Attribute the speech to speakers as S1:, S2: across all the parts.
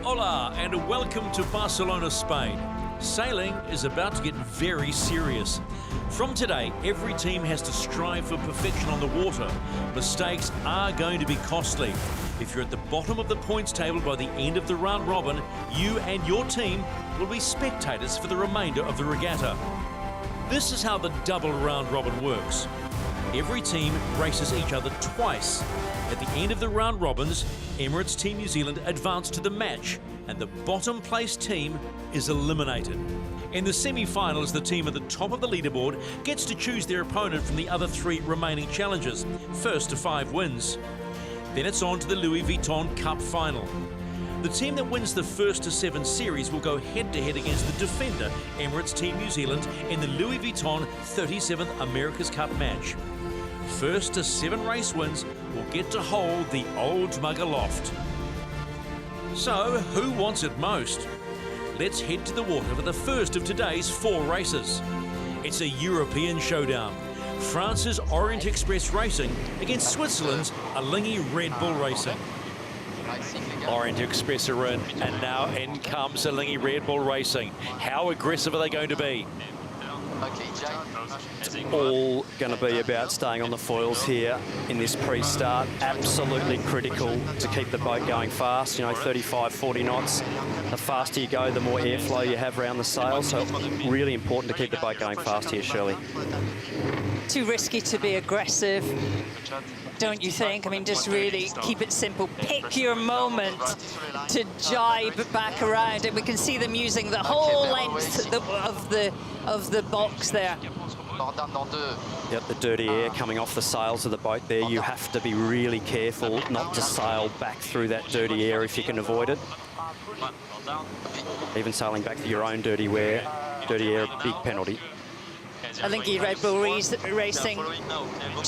S1: Hola and welcome to Barcelona, Spain. Sailing is about to get very serious. From today, every team has to strive for perfection on the water. Mistakes are going to be costly. If you're at the bottom of the points table by the end of the round robin, you and your team will be spectators for the remainder of the regatta. This is how the double round robin works. Every team races each other twice. At the end of the round robins, Emirates Team New Zealand advance to the match and the bottom place team is eliminated. In the semi-finals, the team at the top of the leaderboard gets to choose their opponent from the other 3 remaining challengers, first to 5 wins. Then it's on to the Louis Vuitton Cup final. The team that wins the first to 7 series will go head-to-head against the defender, Emirates Team New Zealand, in the Louis Vuitton 37th America's Cup match. First to 7 race wins will get to hold the Auld Mug aloft. So, who wants it most? Let's head to the water for the first of today's 4 races. It's a European showdown. France's Orient Express Racing against Switzerland's Alinghi Red Bull Racing. Orient Express are in, and now in comes Alinghi Red Bull Racing. How aggressive are they going to be?
S2: It's all going to be about staying on the foils here in this pre-start. Absolutely critical to keep the boat going fast, you know, 35, 40 knots. The faster you go, the more airflow you have around the sail. So really important to keep the boat going fast here, Shirley.
S3: Too risky to be aggressive, don't you think? I mean, just really keep it simple. Pick your moment to jibe back around. And we can see them using the whole length of the box there.
S2: Yep, the dirty air coming off the sails of the boat there. You have to be really careful not to sail back through that dirty air if you can avoid it. Even sailing back through your own dirty air, big penalty.
S3: Alinghi Red Bull Racing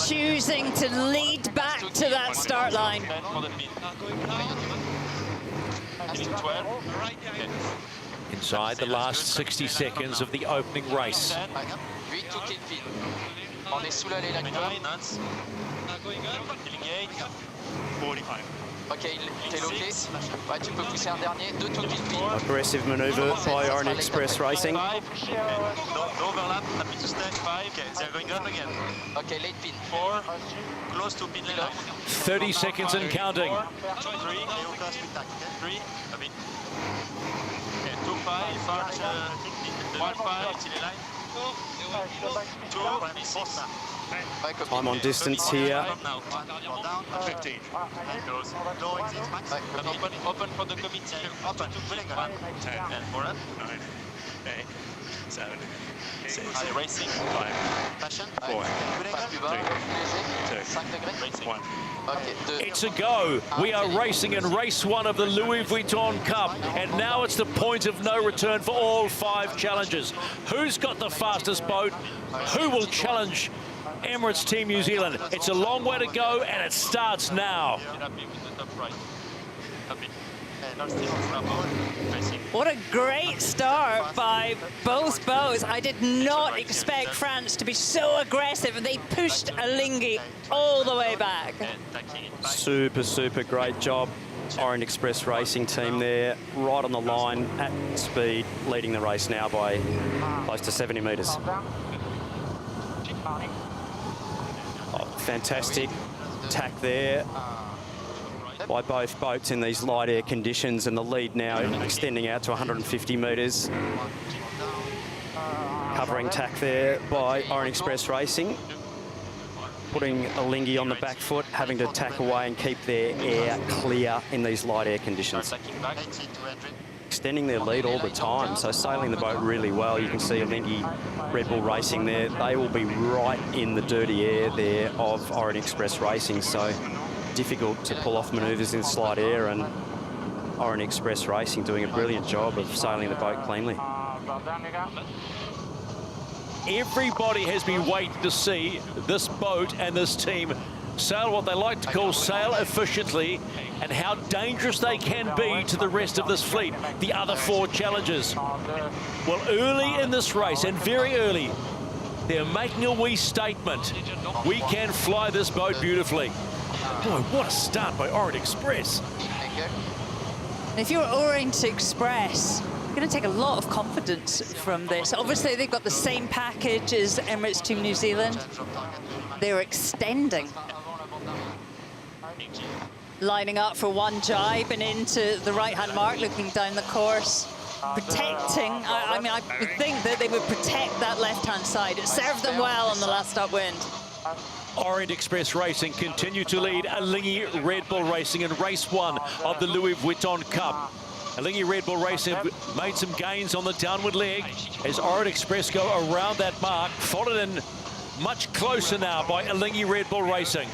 S3: choosing to lead back to that start line.
S1: Inside the last 60 seconds of the opening race.
S2: Aggressive manoeuvre by Orient Express Racing.
S1: 30 seconds and counting.
S2: Time on distance here.
S4: 15. Open for the committee. 10, 9, 8, 7, 6, racing. 5, passion. 4, 3, 2, 1.
S1: It's a go. We are racing in race 1 of the Louis Vuitton Cup, and now it's the point of no return for all 5 challengers. Who's got the fastest boat? Who will challenge Emirates Team New Zealand? It's a long way to go, and it starts now.
S3: What a great start by both boats. I did not expect France to be so aggressive. They pushed Alinghi all the way back.
S2: Super, super great job. Orient Express Racing team there, right on the line, at speed, leading the race now by close to 70 metres. Oh, fantastic tack there by both boats in these light air conditions, and the lead now extending out to 150 metres. Covering tack there by Orient Express Racing, putting Alinghi on the back foot, having to tack away and keep their air clear in these light air conditions. Extending their lead all the time, so sailing the boat really well. You can see Alinghi Red Bull Racing there. They will be right in the dirty air there of Orient Express Racing, so difficult to pull off manoeuvres in slight air, and Orient Express Racing doing a brilliant job of sailing the boat cleanly.
S1: Everybody has been waiting to see this boat and this team sail what they like to call sail efficiently, and how dangerous they can be to the rest of this fleet, the other 4 challengers. Well, early in this race, and very early, they're making a wee statement. We can fly this boat beautifully. Boy, what a start by Orient Express.
S3: If you're Orient Express, you're going to take a lot of confidence from this. Obviously, they've got the same package as Emirates Team New Zealand. They're extending. Lining up for one jibe and into the right-hand mark, looking down the course. Protecting, I mean, I would think that they would protect that left-hand side. It served them well on the last upwind.
S1: Orient Express Racing continue to lead Alinghi Red Bull Racing in race 1 of the Louis Vuitton Cup. Alinghi Red Bull Racing have made some gains on the downward leg as Orient Express go around that mark, followed in much closer now by Alinghi Red Bull Racing.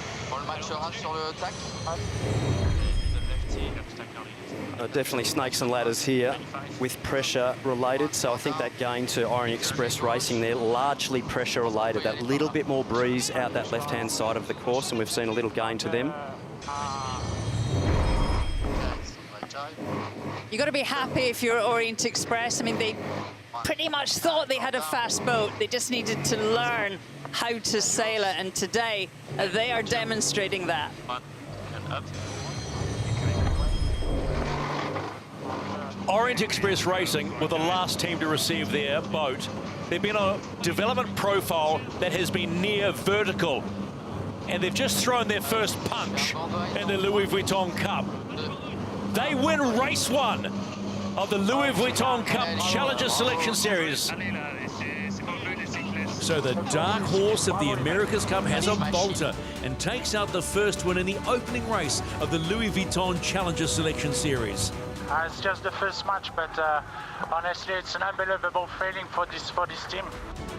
S2: Definitely snakes and ladders here with pressure related. So I think that gain to Orient Express Racing there, largely pressure related. That little bit more breeze out that left-hand side of the course, and we've seen a little gain to them.
S3: You've got to be happy if you're Orient Express. I mean, they pretty much thought they had a fast boat. They just needed to learn how to sail it, and today they are demonstrating that.
S1: Orient Express Racing were the last team to receive their boat. They've been on a development profile that has been near vertical, and they've just thrown their first punch in the Louis Vuitton Cup. They win race 1 of the Louis Vuitton Cup Challenger Selection Series. So the dark horse of the America's Cup has a bolter and takes out the first win in the opening race of the Louis Vuitton Challenger Selection Series.
S5: It's just the first match, but honestly, it's an unbelievable feeling for this team.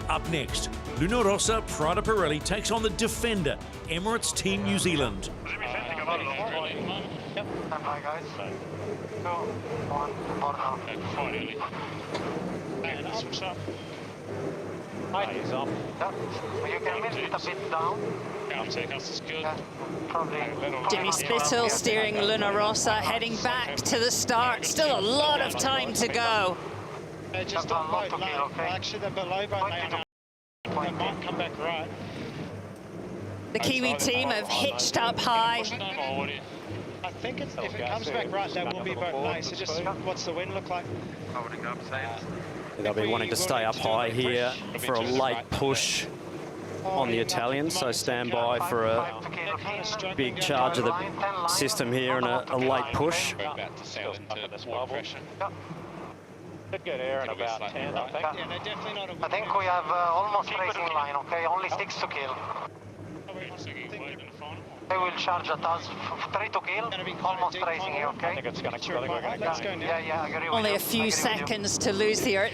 S1: Up next, Rossa Prada Pirelli takes on the defender, Emirates Team New Zealand.
S5: Yep. Hi guys. 2, 1,
S6: He's up.
S5: You can move it a bit down. Yeah, probably.
S3: Jimmy Spittle steering Rossa, heading back to the start. Still a lot of time to go.
S6: They're just on low, okay? Actually, they're below boat now. They might come back right.
S3: The Kiwi team have hitched up high.
S6: I think if it comes back right, that will be boat lane. So just what's the wind look like?
S2: They'll be wanting to stay up high here for a late push on the Italians, so stand by for a big charge of the system here and a late push.
S6: Could get air in about 10, I think.
S5: Yeah, they're definitely not I think we have almost racing line, okay? Only 6 to kill. They will charge at us 3 to kill, almost racing here, okay?
S6: I think it's going to go.
S5: Yeah, I agree with
S3: Only
S5: you.
S3: a few seconds to lose here.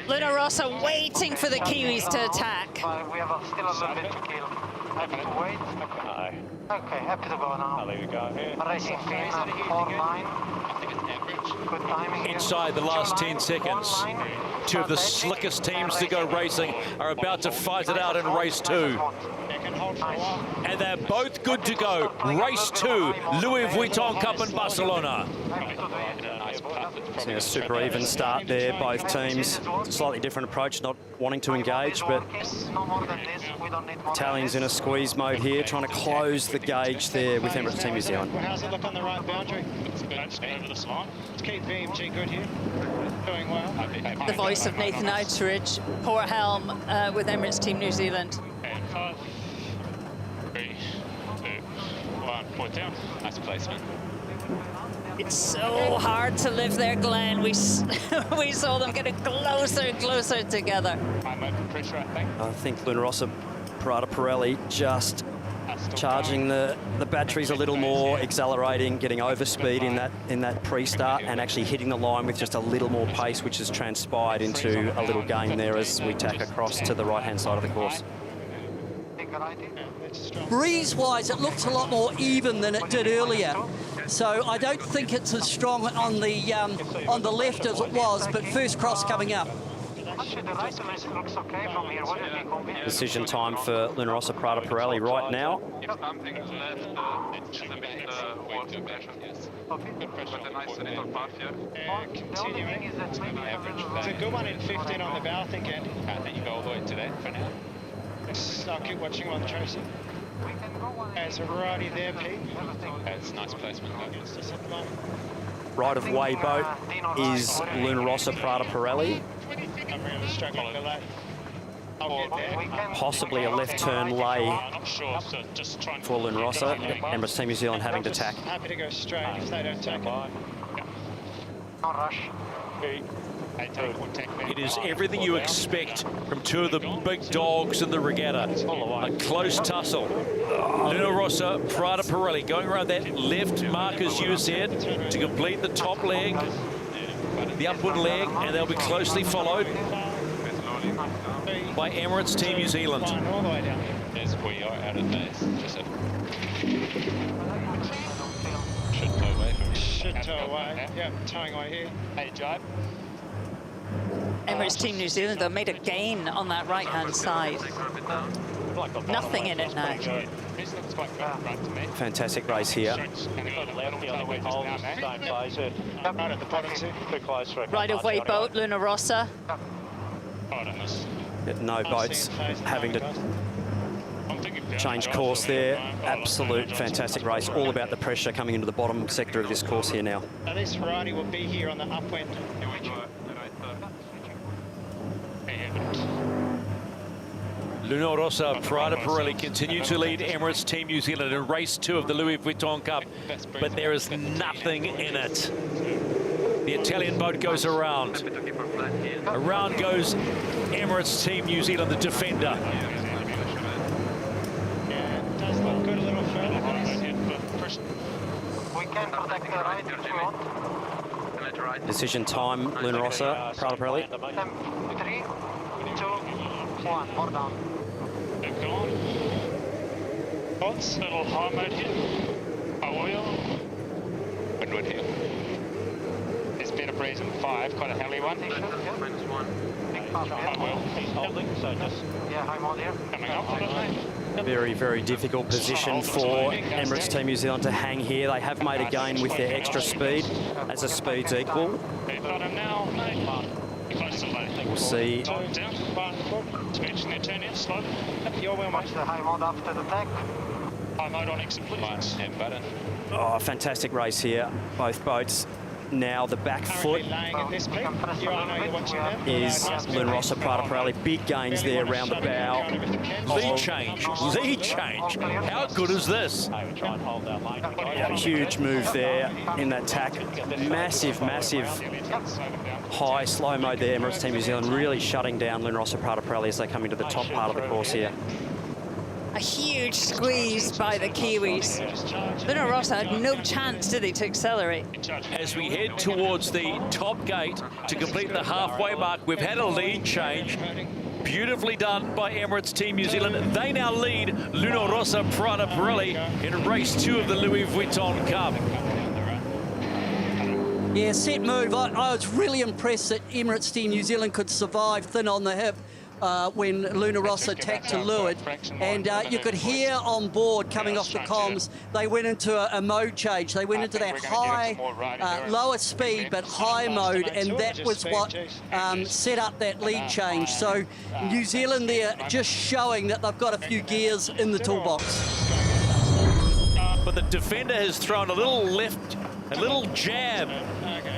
S3: Rossa waiting for the Kiwis to attack.
S5: We have still a little bit to kill. Happy to wait?
S6: No.
S5: Okay, happy to go now.
S6: I'll leave you go here.
S5: Racing team at 4-9. Good timing here.
S1: Inside the last 10 seconds, 2 of the slickest teams to go racing are about to fight it out in race 2. And they're both good to go. Race 2, Louis Vuitton Cup in Barcelona.
S2: So a super even start there, both teams. Slightly different approach, not wanting to engage, but Italians in a squeeze mode here, trying to close the gauge there with Emirates Team New Zealand.
S6: How's it look on the right boundary? It's good. Let's keep VMG good here. Doing well.
S3: The voice of Nathan Outridge, Port Helm with Emirates Team New Zealand.
S7: And 5, 3, 2, 1, point down. Nice placement.
S3: It's so hard to live there, Glenn. We saw them getting closer and closer together.
S7: I'm open pressure, I think.
S2: Rossa Prada Pirelli just charging the batteries a little more, accelerating, getting over speed in that pre-start, and actually hitting the line with just a little more pace, which has transpired into a little gain there as we tack across to the right-hand side of the course.
S8: Breeze-wise, it looks a lot more even than it did earlier. So I don't think it's as strong on the left as it was, but first cross coming up.
S2: Decision time for Rossa Prada Pirelli right now.
S6: Continuing. It's a good one in 15 on the bow, I think, Andy.
S7: I think you go all the way to there for now.
S6: I'll keep watching on Tracy. There's a righty there, Pete.
S7: That's nice placement.
S6: Just at the moment.
S2: Right-of-way boat is Rossa Prada Pirelli.
S6: I'm really struggling to lay. I'll get there.
S2: Possibly a left turn lay
S7: Not sure, so just try and...
S2: for Rossa. Emirates Team New Zealand having to tack.
S6: Happy to go straight if they don't take it.
S5: No rush.
S1: It is everything you expect from two of the big dogs in the regatta. A close tussle. Rossa Prada Pirelli going around that left mark, as you said, to complete the top leg, the upward leg, and they'll be closely followed by Emirates Team New Zealand.
S6: All the way down.
S7: As we are out of phase. Just a... Should tow away from you.
S6: Should tow away. Yep, towing away here.
S7: Hey, Jibe.
S3: Emirates Team New Zealand, though, made a gain on that right-hand side. Nothing in it now.
S7: This looks quite good front to me.
S2: Fantastic race here.
S6: Right at the bottom too.
S3: Right-of-way boat, Rossa.
S2: No boats having to change course there. Absolute fantastic race. All about the pressure coming into the bottom sector of this course here now.
S6: Now this variety will be here on the upwind.
S1: Rossa Prada Pirelli continue to lead Emirates Team New Zealand in race 2 of the Louis Vuitton Cup, but there is nothing in it. The Italian boat goes around. Around goes Emirates Team New Zealand, the defender.
S6: Yeah, it does look good a little further.
S5: We can protect the right if you want.
S2: Decision time, Rossa Prada Pirelli.
S5: 3, 2, 1, more down.
S7: They've gone. Thoughts? Little high mode here. High oil. Windward here. There's better breeze in 5, quite a helly one.
S5: Big pass
S7: High
S5: here.
S7: oil. He's holding, so just
S5: Yeah, high mode here.
S7: coming up on it, mate.
S2: Very, very difficult position for Emirates Team New Zealand to hang here. They have made a gain with their extra speed as the speed's equal.
S7: They've got him now, mate. Close to lane.
S2: We'll see.
S7: Down. Smooching their turn in, slow.
S6: You're well,
S5: Watch
S6: mate.
S5: the high mode after the tech.
S7: High mode on exit, please. And button.
S2: Oh, fantastic race here. Both boats. Now the back foot
S6: Currently laying at this peak. You all know you're watching that.
S2: is Rossa Prada Pirelli. Big gains there around the bow.
S1: Lead change. Lead change. How good is this?
S2: Yeah, huge move there in that tack. Massive, massive high slow mode there. Emirates Team New Zealand really shutting down Rossa Prada Pirelli as they come into the top part of the course here.
S3: A huge squeeze by the Kiwis. Rossa had no chance, did they, to accelerate?
S1: As we head towards the top gate to complete the halfway mark, we've had a lead change. Beautifully done by Emirates Team New Zealand. They now lead Rossa Prada Pirelli in race 2 of the Louis Vuitton Cup.
S8: Yeah, set move. I was really impressed that Emirates Team New Zealand could survive thin on the hip when Rossa tacked to leeward. And you could hear on board coming off the comms, they went into a mode change. They went into that high, lower speed, but high mode, and that was what set up that lead change. So New Zealand there just showing that they've got a few gears in the toolbox.
S1: But the defender has thrown a little left, a little jab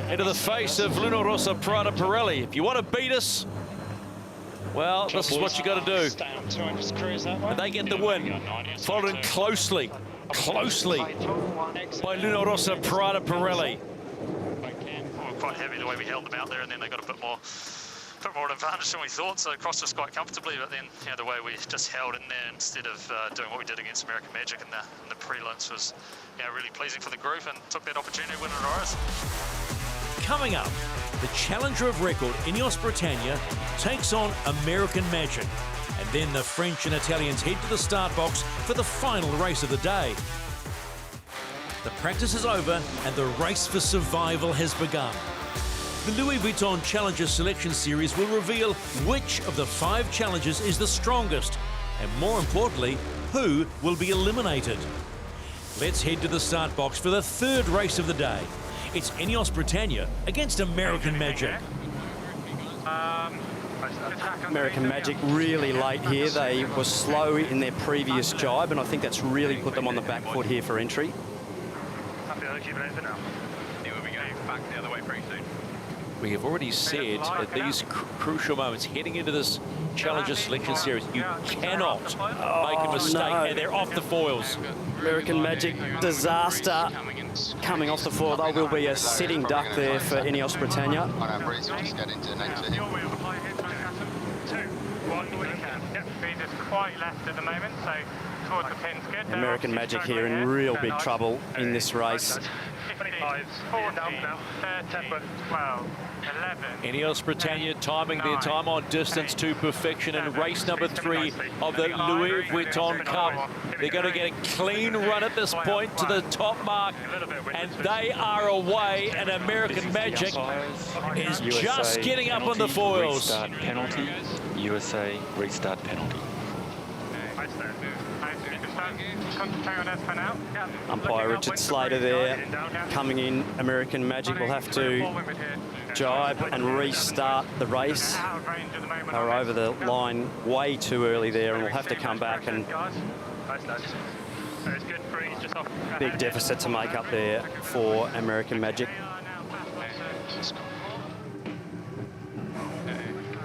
S1: into the face of Rossa Prada Pirelli. If you want to beat us, well, this is what you got to do. And they get the win, followed in closely by Rossa Prada Pirelli.
S4: We were quite happy the way we held them out there, and then they got a bit more advantage than we thought, so it crossed us quite comfortably. But then, the way we just held in there instead of doing what we did against American Magic in the prelims was, really pleasing for the group, and took that opportunity to win at RNZYS.
S1: Coming up, the challenger of record, INEOS Britannia, takes on American Magic. And then the French and Italians head to the start box for the final race of the day. The practice is over and the race for survival has begun. The Louis Vuitton Challenger Selection Series will reveal which of the 5 challengers is the strongest, and more importantly, who will be eliminated. Let's head to the start box for the 3rd race of the day. It's INEOS Britannia against American Magic.
S2: American Magic really late here. They were slow in their previous jibe, and I think that's really put them on the back foot here for entry.
S7: back the other way pretty soon.
S1: We have already said at these crucial moments heading into this Challenger Selection Series, you cannot make a mistake, and they're off the foils.
S2: American Magic disaster coming off the foil. There will be a sitting duck there for INEOS Britannia.
S9: On our breeze, we'll just get into an exit here.
S6: 2, 1, when you can. Yep, speed is quite left at the moment, so towards the pin's good.
S2: American Magic here in real big trouble in this race.
S6: 25, 14, 13, 12, 11.
S1: INEOS Britannia timing their time on distance to perfection in race number 3 of the Louis Vuitton Cup. They're going to get a clean run at this point to the top mark, and they are away, and American Magic is just getting up on the foils.
S7: Restart penalty, USA restart penalty.
S2: Umpire Richard Slater there coming in. American Magic will have to jibe and restart the race. They're over the line way too early there, and will have to come back, and big deficit to make up there for American Magic.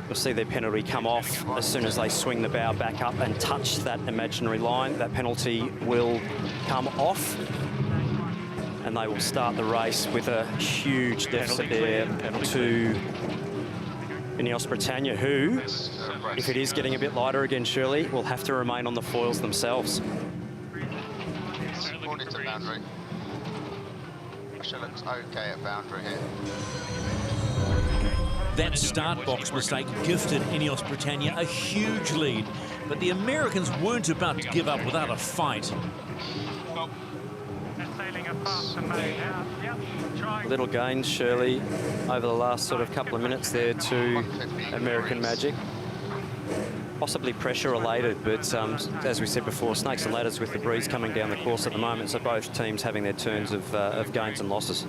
S2: You'll see their penalty come off as soon as they swing the bow back up and touch that imaginary line. That penalty will come off, and they will start the race with a huge deficit there to INEOS Britannia, who, if it is getting a bit lighter again, surely will have to remain on the foils themselves.
S9: Supported to boundary. Pressure looks okay at boundary here.
S1: That start box mistake gifted INEOS Britannia a huge lead, but the Americans weren't about to give up without a fight.
S2: Little gains, Shirley, over the last sort of couple of minutes there to American Magic. Possibly pressure related, but as we said before, snakes and ladders with the breeze coming down the course at the moment, so both teams having their turns of gains and losses.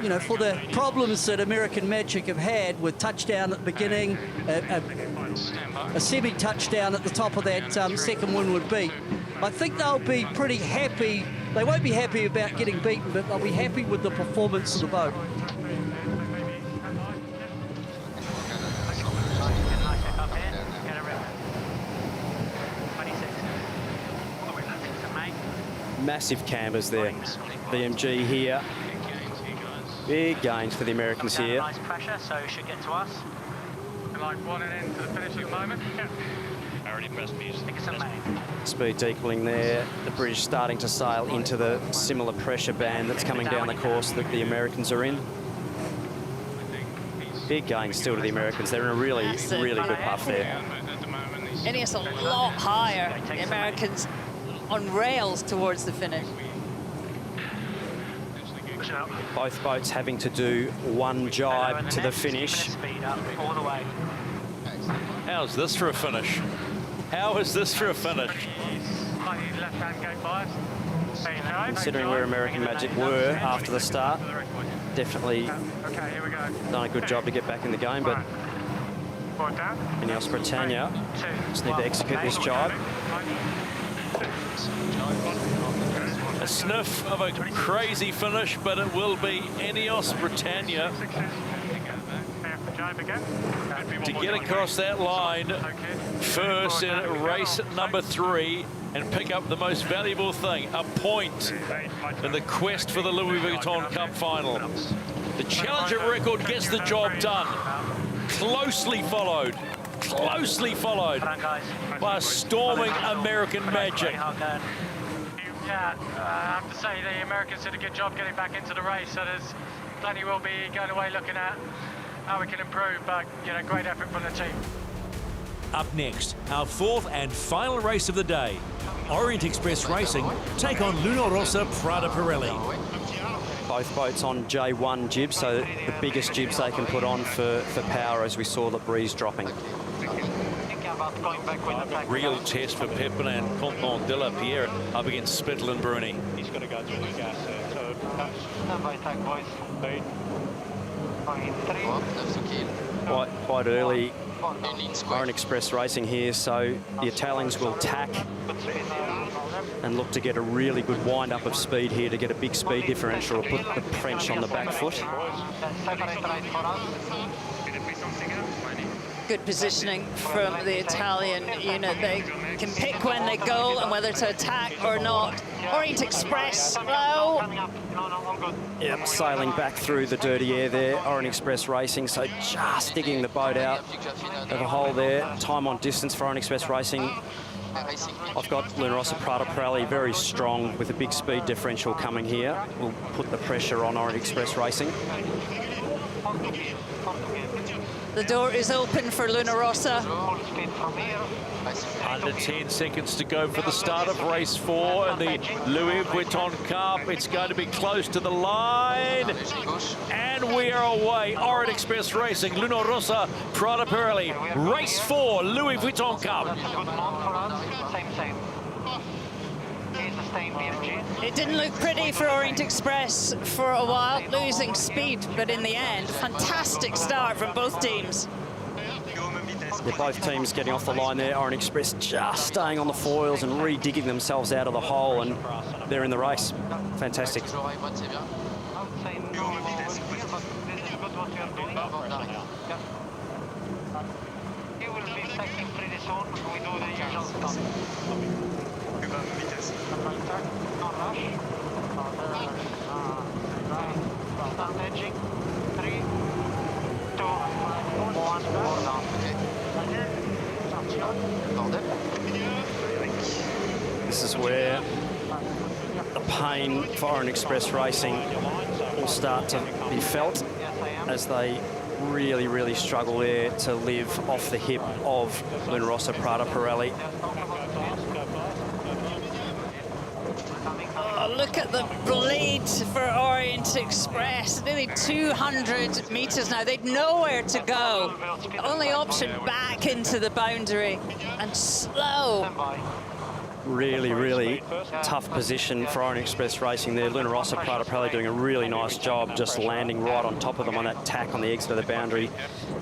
S8: You know, for the problems that American Magic have had with touchdown at the beginning, a semi-touchdown at the top of that second windward beat, I think they'll be pretty happy. They won't be happy about getting beaten, but they'll be happy with the performance of the boat.
S2: Massive cambers there. BMG here. Big gains for the Americans here.
S6: Nice pressure, so it should get to us. Like 1 and into the finish at the moment. Yeah. Already pressed me.
S2: Speed equaling there. The British starting to sail into the similar pressure band that's coming down the course that the Americans are in. Big gains still to the Americans. They're in a really, really good puff there.
S3: INEOS a lot higher. The Americans on rails towards the finish.
S2: Both boats having to do one jibe to the finish.
S1: How's this for a finish? How is this for a finish?
S2: Considering where American Magic were after the start, definitely done a good job to get back in the game, but INEOS Britannia just need to execute this jibe.
S1: A sniff of a crazy finish, but it will be INEOS Britannia to get across that line first in race number 3 and pick up the most valuable thing, a point in the quest for the Louis Vuitton Cup final. The Challenger record gets the job done. Closely followed by a storming American Magic.
S5: Yeah, I have to say the Americans did a good job getting back into the race, so there's plenty we'll be going away looking at how we can improve, but, you know, great effort from the team.
S1: Up next, our 4th and final race of the day. Orient Express Racing take on Rossa Prada Pirelli.
S2: Both boats on J1 jibs, so the biggest jibs they can put on for power, as we saw the breeze dropping.
S1: Real test for Pepin and Ponton de la Pierre up against Spittle and Bruni.
S6: He's got to go through the gas there. So,
S2: Quite early Orient Express Racing here, so the Italians will tack and look to get a really good wind-up of speed here to get a big speed differential, or put the French on the back foot.
S3: Good positioning from the Italian unit. They can pick when they go and whether to attack or not. Orient Express slow.
S2: Yep, sailing back through the dirty air there, Orient Express Racing, so just digging the boat out of a hole there. Time on distance for Orient Express Racing. I've got Rossa Prada Pirelli very strong with a big speed differential coming here. We'll put the pressure on Orient Express Racing.
S3: The door is open for Luna Rossa.
S1: Under 10 seconds to go for the start of race 4 in the Louis Vuitton Cup. It's going to be close to the line. And we are away. Orient Express Racing, Luna Rossa Prada Pirelli. Race 4, Louis Vuitton Cup.
S3: It didn't look pretty for Orient Express for a while, losing speed, but in the end, fantastic start from both teams.
S2: Yeah, both teams getting off the line there. Orient Express just staying on the foils and re-digging themselves out of the hole, and they're in the race. Fantastic. This is where the pain for Orient Express Racing will start to be felt as they really struggle there to live off the hip of Luna Rossa Prada Pirelli.
S3: Oh, look at the bleed for Orient Express. Nearly 200 metres now. They've nowhere to go. Only option back into the boundary and slow.
S2: Really tough position for Orient Express Racing there. Luna Rossa Prada Pirelli doing a really nice job just landing right on top of them on that tack on the exit of the boundary.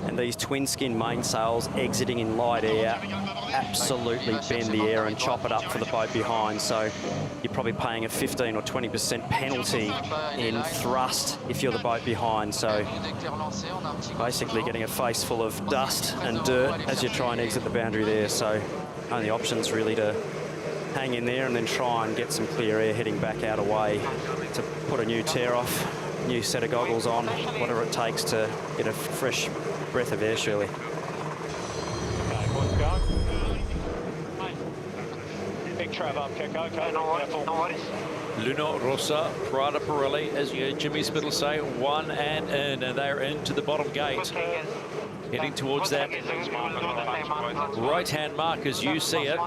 S2: And these twin skin mainsails exiting in light air absolutely bend the air and chop it up for the boat behind. So you're probably paying a 15 or 20% penalty in thrust if you're the boat behind. So basically getting a face full of dust and dirt as you try and exit the boundary there. So only options really to hang in there and then try and get some clear air heading back out away to put a new tear off, new set of goggles on, whatever it takes to get a fresh breath of air, surely.
S6: Big trav up, Kiko. Okay, no worries.
S1: Luna Rossa Prada Pirelli, as you heard Jimmy Spittle say, one and in, and they're into the bottom gate. Heading towards that right-hand mark as you see it.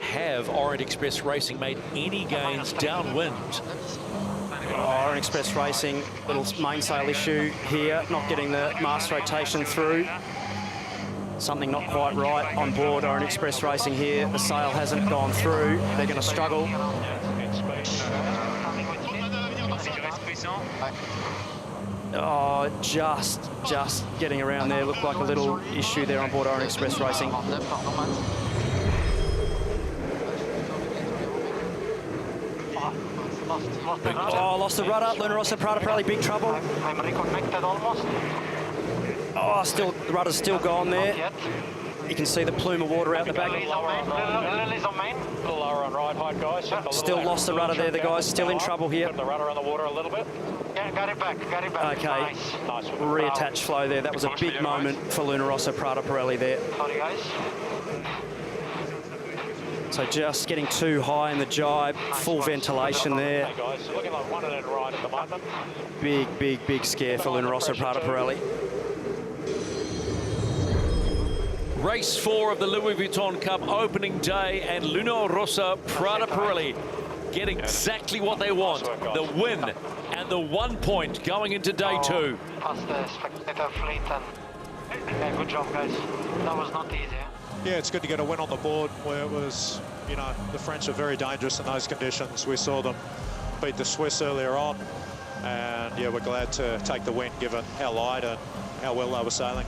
S1: Have Orient Express Racing made any gains downwind?
S2: Orient Express Racing, little mainsail issue here, not getting the mast rotation through. Something not quite right on board Orient Express Racing here. The sail hasn't gone through. They're going to struggle. Oh, just getting around there. Looked like a little issue there on board Orient Express Racing. Oh, lost the rudder. Luna Rossa Prada Pirelli, big trouble.
S5: I'm reconnected almost.
S2: Oh, still, the rudder's still gone there. You can see the plume of water out the back.
S5: Lily's on main. A little lower on ride height, guys.
S2: Still lost the rudder there, the guys. Still in trouble here.
S5: Put the rudder on the water a little bit. Yeah, got it back.
S2: Okay,
S5: Nice.
S2: reattach flow there. That was a big moment for Luna Rossa Prada Pirelli there.
S5: Sorry, guys.
S2: So just getting too high in the jibe, full ventilation there.
S5: Hey guys, looking like one and then right at the moment.
S2: Big scare for Luna Rossa Prada Pirelli.
S1: Race 4 of the Louis Vuitton Cup opening day, and Luna Rossa Prada Pirelli get exactly what they want, the win and the 1 point going into day 2.
S5: Past the spectator fleet and yeah, good job, guys. That was not easy.
S10: Yeah, it's good to get a win on the board where it was, you know, the French are very dangerous in those conditions. We saw them beat the Swiss earlier on, and yeah, we're glad to take the win given how light and how well they were sailing.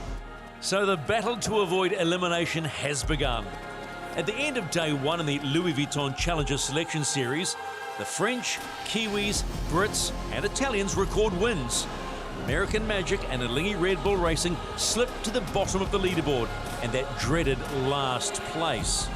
S1: So the battle to avoid elimination has begun. At the end of day one in the Louis Vuitton Challenger Selection Series, the French, Kiwis, Brits and Italians record wins. American Magic and Alinghi Red Bull Racing slipped to the bottom of the leaderboard and that dreaded last place.